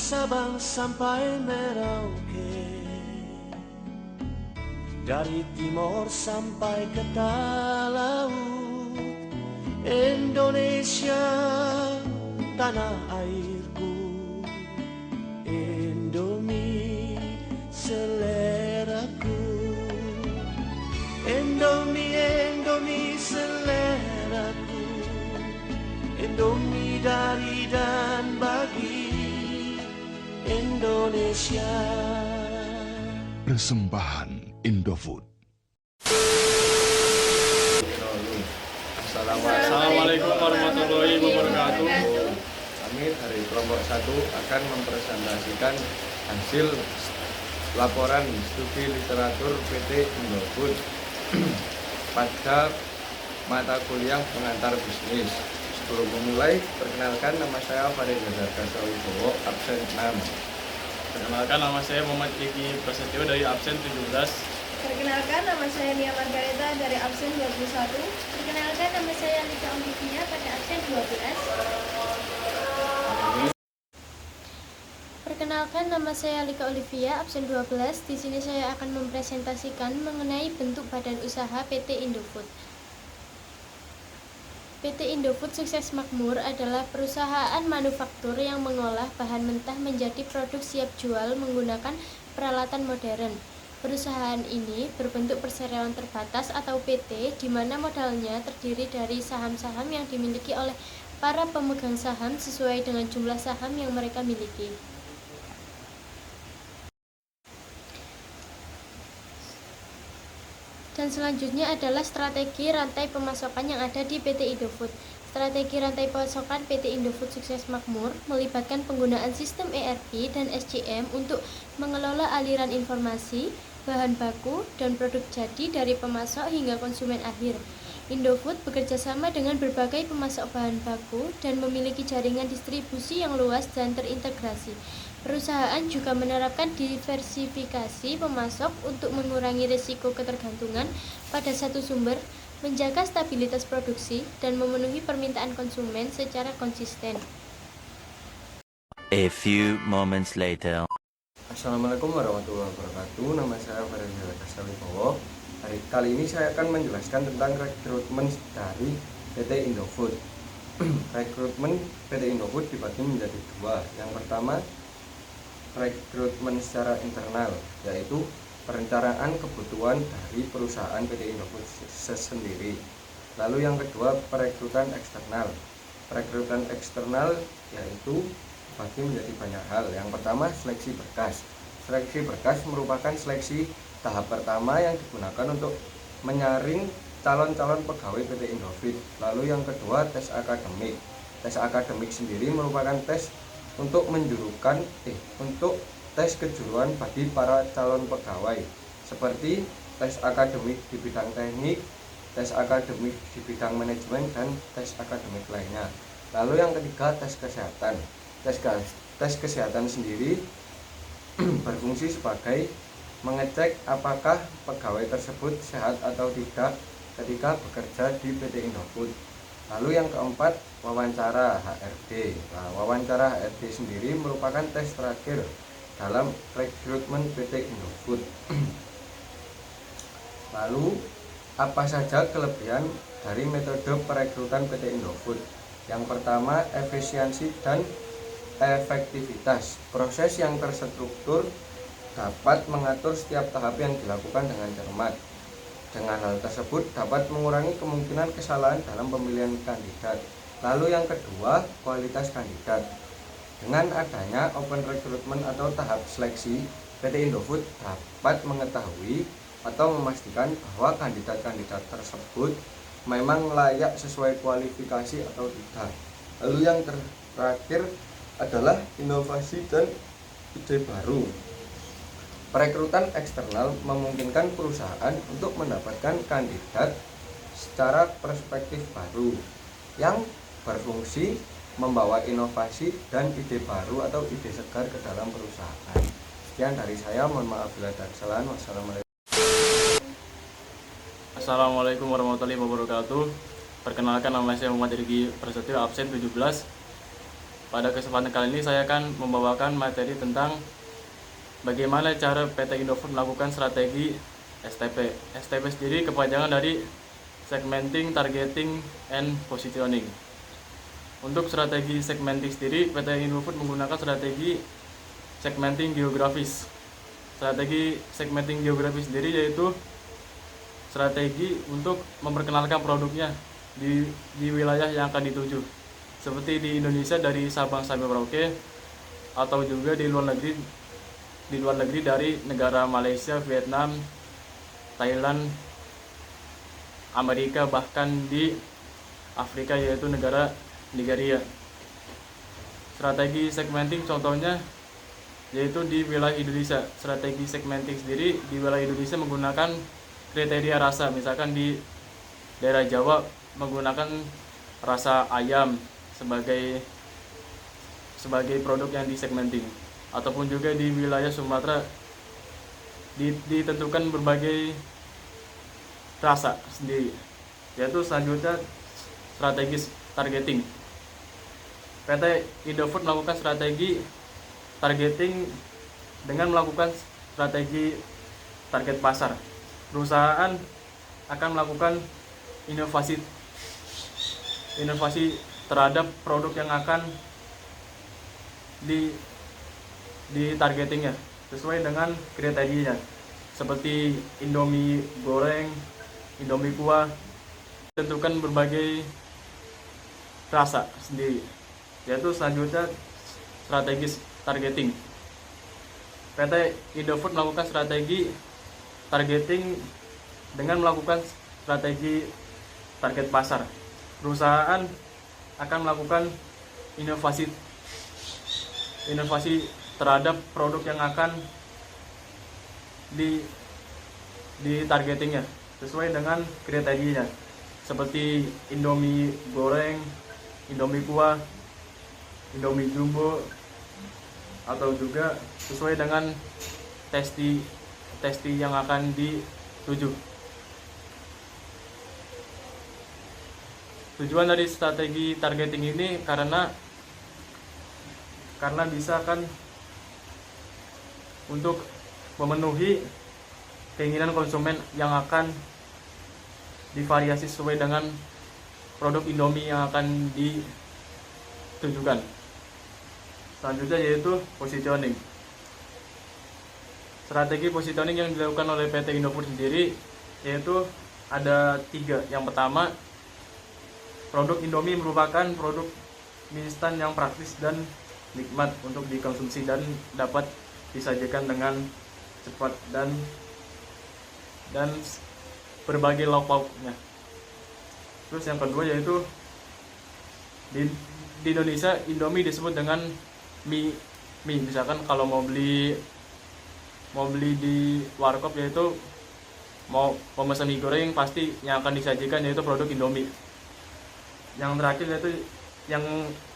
Sabang sampai Merauke, dari timur sampai ke laut. Indonesia tanah airku, Indomie seleraku, Indomie, Indomie seleraku, Indomie dari dan bagi Indonesia. Persembahan Indofood. Assalamualaikum warahmatullahi wabarakatuh. Kami dari kelompok 1 akan mempresentasikan hasil laporan studi literatur PT Indofood pada mata kuliah pengantar bisnis. Sebelum memulai, perkenalkan nama saya Farid Wibowo, absen 6. Perkenalkan, nama saya Muhammad Riki Prasetyo dari absen 17. Perkenalkan, nama saya Nia Margareta dari absen 21. Perkenalkan, nama saya Lika Olivia pada absen 12. Perkenalkan, nama saya Lika Olivia, absen 12. Di sini saya akan mempresentasikan mengenai bentuk badan usaha PT Indofood. PT Indofood Sukses Makmur adalah perusahaan manufaktur yang mengolah bahan mentah menjadi produk siap jual menggunakan peralatan modern. Perusahaan ini berbentuk perseroan terbatas atau PT, di mana modalnya terdiri dari saham-saham yang dimiliki oleh para pemegang saham sesuai dengan jumlah saham yang mereka miliki. Dan selanjutnya adalah strategi rantai pemasokan yang ada di PT Indofood. Strategi rantai pasokan PT Indofood Sukses Makmur melibatkan penggunaan sistem ERP dan SCM untuk mengelola aliran informasi, bahan baku, dan produk jadi dari pemasok hingga konsumen akhir. Indofood bekerja sama dengan berbagai pemasok bahan baku dan memiliki jaringan distribusi yang luas dan terintegrasi. Perusahaan juga menerapkan diversifikasi pemasok untuk mengurangi risiko ketergantungan pada satu sumber, menjaga stabilitas produksi, dan memenuhi permintaan konsumen secara konsisten. A few moments later. Assalamualaikum warahmatullahi wabarakatuh. Nama saya Farid Wibowo. Kali ini saya akan menjelaskan tentang rekrutmen dari PT Indofood. Rekrutmen PT Indofood dibagi menjadi dua. Yang pertama, rekrutmen secara internal, yaitu perencanaan kebutuhan dari perusahaan PT Indofood sendiri. Lalu yang kedua, perekrutan eksternal. Perekrutan eksternal yaitu bagi menjadi banyak hal. Yang pertama, seleksi berkas. Seleksi berkas merupakan seleksi tahap pertama yang digunakan untuk menyaring calon-calon pegawai PT Indofood. Lalu yang kedua, tes akademik. Tes akademik sendiri merupakan tes untuk untuk tes kejuruan bagi para calon pegawai, seperti tes akademik di bidang teknik, tes akademik di bidang manajemen, dan tes akademik lainnya. Lalu yang ketiga, tes kesehatan. Tes kesehatan sendiri berfungsi sebagai mengecek apakah pegawai tersebut sehat atau tidak ketika bekerja di PT Indofood. Lalu yang keempat, wawancara HRD. Nah, wawancara HRD sendiri merupakan tes terakhir dalam rekrutmen PT Indofood. Lalu, apa saja kelebihan dari metode perekrutan PT Indofood? Yang pertama, efisiensi dan efektivitas. Proses yang terstruktur dapat mengatur setiap tahap yang dilakukan dengan cermat. Dengan hal tersebut dapat mengurangi kemungkinan kesalahan dalam pemilihan kandidat. Lalu yang kedua, kualitas kandidat. Dengan adanya open recruitment atau tahap seleksi, PT Indofood dapat mengetahui atau memastikan bahwa kandidat-kandidat tersebut memang layak sesuai kualifikasi atau tidak. Lalu yang terakhir adalah inovasi dan ide baru. Perekrutan eksternal memungkinkan perusahaan untuk mendapatkan kandidat secara perspektif baru yang berfungsi membawa inovasi dan ide baru atau ide segar ke dalam perusahaan. Sekian dari saya, mohon maaf bila ada kesalahan. Assalamualaikum warahmatullahi wabarakatuh. Perkenalkan, nama saya Muhammad Riki Prasetyo, absen 17. Pada kesempatan kali ini saya akan membawakan materi tentang bagaimana cara PT Indofood melakukan strategi STP. STP sendiri kepanjangan dari Segmenting, Targeting, and Positioning. Untuk strategi segmenting sendiri, PT Indofood menggunakan strategi segmenting geografis. Strategi segmenting geografis sendiri yaitu strategi untuk memperkenalkan produknya di wilayah yang akan dituju. Seperti di Indonesia dari Sabang sampai Merauke, atau juga di luar negeri dari negara Malaysia, Vietnam, Thailand, Amerika, bahkan di Afrika yaitu negara Nigeria. Strategi segmenting contohnya yaitu di wilayah Indonesia. Strategi segmenting sendiri di wilayah Indonesia menggunakan kriteria rasa. Misalkan di daerah Jawa menggunakan rasa ayam sebagai produk yang disegmenting, ataupun juga di wilayah Sumatera ditentukan berbagai rasa sendiri. Yaitu selanjutnya strategi targeting. PT Indofood melakukan strategi targeting dengan melakukan strategi target pasar. Perusahaan akan melakukan inovasi terhadap produk yang akan di targetingnya sesuai dengan kriterianya, seperti Indomie goreng, Indomie kuah, tentukan berbagai rasa sendiri. Yaitu selanjutnya strategi targeting. PT Indofood melakukan strategi targeting dengan melakukan strategi target pasar. Perusahaan akan melakukan inovasi terhadap produk yang akan di targetingnya sesuai dengan kriterianya, seperti Indomie goreng, Indomie kuah, Indomie jumbo, atau juga sesuai dengan testi yang akan dituju. Tujuan dari strategi targeting ini karena bisa kan untuk memenuhi keinginan konsumen yang akan divariasi sesuai dengan produk Indomie yang akan ditujukan. Selanjutnya yaitu positioning. Strategi positioning yang dilakukan oleh PT Indofood sendiri yaitu ada 3. Yang pertama, produk Indomie merupakan produk mie instan yang praktis dan nikmat untuk dikonsumsi dan dapat disajikan dengan cepat dan berbagai lauk pauknya. Terus yang kedua yaitu di Indonesia Indomie disebut dengan mie. Misalkan kalau mau beli di warkop yaitu mau pemesan mie goreng, pasti yang akan disajikan yaitu produk Indomie. Yang terakhir yaitu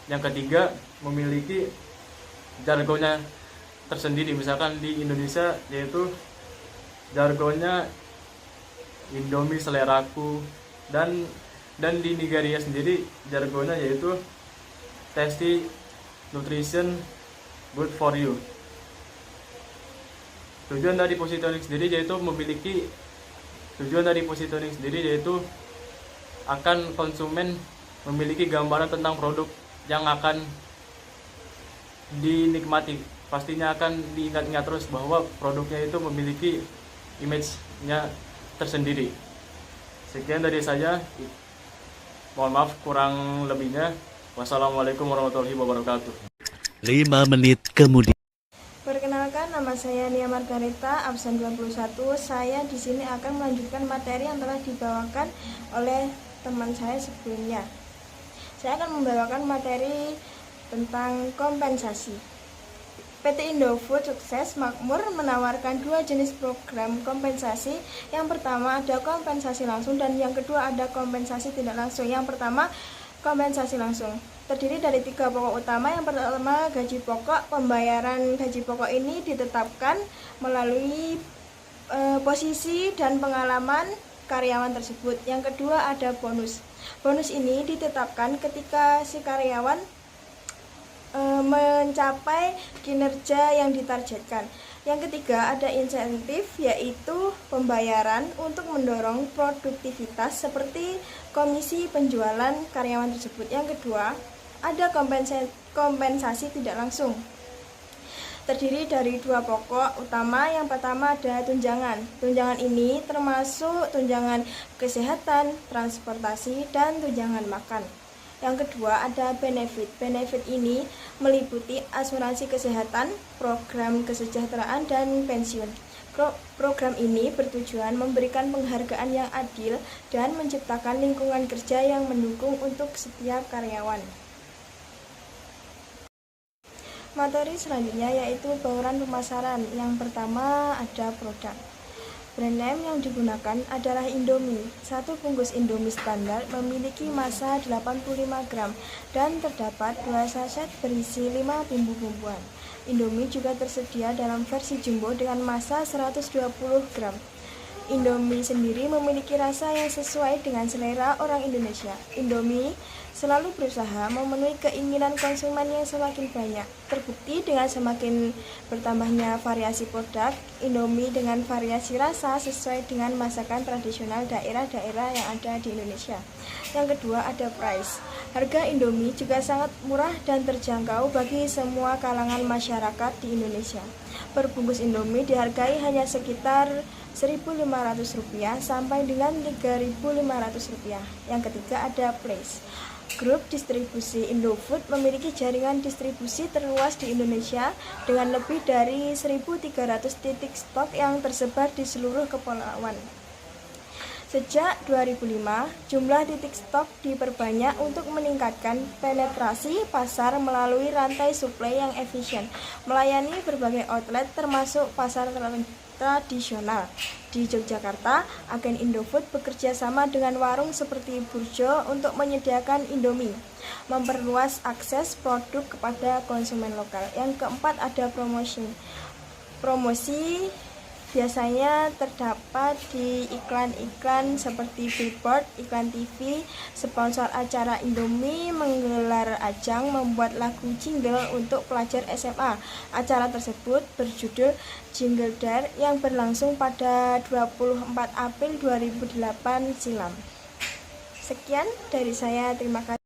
yang ketiga memiliki jargonnya tersendiri. Misalkan di Indonesia yaitu jargonnya Indomie seleraku, dan di Nigeria sendiri jargonnya yaitu tasty nutrition good for you. Tujuan dari positioning sendiri yaitu akan konsumen memiliki gambaran tentang produk yang akan dinikmati. Pastinya akan diingat-ingat terus bahwa produknya itu memiliki image-nya tersendiri. Sekian dari saya. Mohon maaf kurang lebihnya. Wassalamualaikum warahmatullahi wabarakatuh. 5 menit kemudian. Perkenalkan, nama saya Nia Margareta, absen 21. Saya di sini akan melanjutkan materi yang telah dibawakan oleh teman saya sebelumnya. Saya akan membawakan materi tentang kompensasi. PT Indofood Sukses Makmur menawarkan 2 jenis program kompensasi. Yang pertama ada kompensasi langsung dan yang kedua ada kompensasi tidak langsung. Yang pertama kompensasi langsung terdiri dari 3 pokok utama. Yang pertama gaji pokok. Pembayaran gaji pokok ini ditetapkan melalui posisi dan pengalaman karyawan tersebut. Yang kedua ada bonus. Bonus ini ditetapkan ketika si karyawan mencapai kinerja yang ditargetkan. Yang ketiga ada insentif, yaitu pembayaran untuk mendorong produktivitas seperti komisi penjualan karyawan tersebut. Yang kedua ada kompensasi tidak langsung, terdiri dari dua pokok utama. Yang pertama ada tunjangan. Tunjangan ini termasuk tunjangan kesehatan, transportasi, dan tunjangan makan. Yang kedua ada benefit. Benefit ini meliputi asuransi kesehatan, program kesejahteraan, dan pensiun. Program ini bertujuan memberikan penghargaan yang adil dan menciptakan lingkungan kerja yang mendukung untuk setiap karyawan. Materi selanjutnya yaitu bauran pemasaran. Yang pertama ada produk. Brand name yang digunakan adalah Indomie. Satu bungkus Indomie standar memiliki massa 85 gram dan terdapat 2 saset berisi 5 bumbu-bumbuan. Indomie juga tersedia dalam versi jumbo dengan massa 120 gram. Indomie sendiri memiliki rasa yang sesuai dengan selera orang Indonesia. Indomie selalu berusaha memenuhi keinginan konsumen yang semakin banyak. Terbukti dengan semakin bertambahnya variasi produk Indomie dengan variasi rasa sesuai dengan masakan tradisional daerah-daerah yang ada di Indonesia. Yang kedua ada price. Harga Indomie juga sangat murah dan terjangkau bagi semua kalangan masyarakat di Indonesia. Per bungkus Indomie dihargai hanya sekitar Rp1.500 sampai dengan Rp3.500. Yang ketiga ada place. Grup distribusi Indofood memiliki jaringan distribusi terluas di Indonesia dengan lebih dari 1.300 titik stok yang tersebar di seluruh kepulauan. Sejak 2005, jumlah titik stok diperbanyak untuk meningkatkan penetrasi pasar melalui rantai suplai yang efisien, melayani berbagai outlet termasuk pasar tradisional. Di Yogyakarta, agen Indofood bekerja sama dengan warung seperti Burjo untuk menyediakan Indomie, memperluas akses produk kepada konsumen lokal. Yang keempat ada promosi. Promosi biasanya terdapat di iklan-iklan seperti billboard, iklan TV, sponsor acara Indomie menggelar ajang membuat lagu jingle untuk pelajar SMA. Acara tersebut berjudul Jingle Dare yang berlangsung pada 24 April 2008 silam. Sekian dari saya, terima kasih.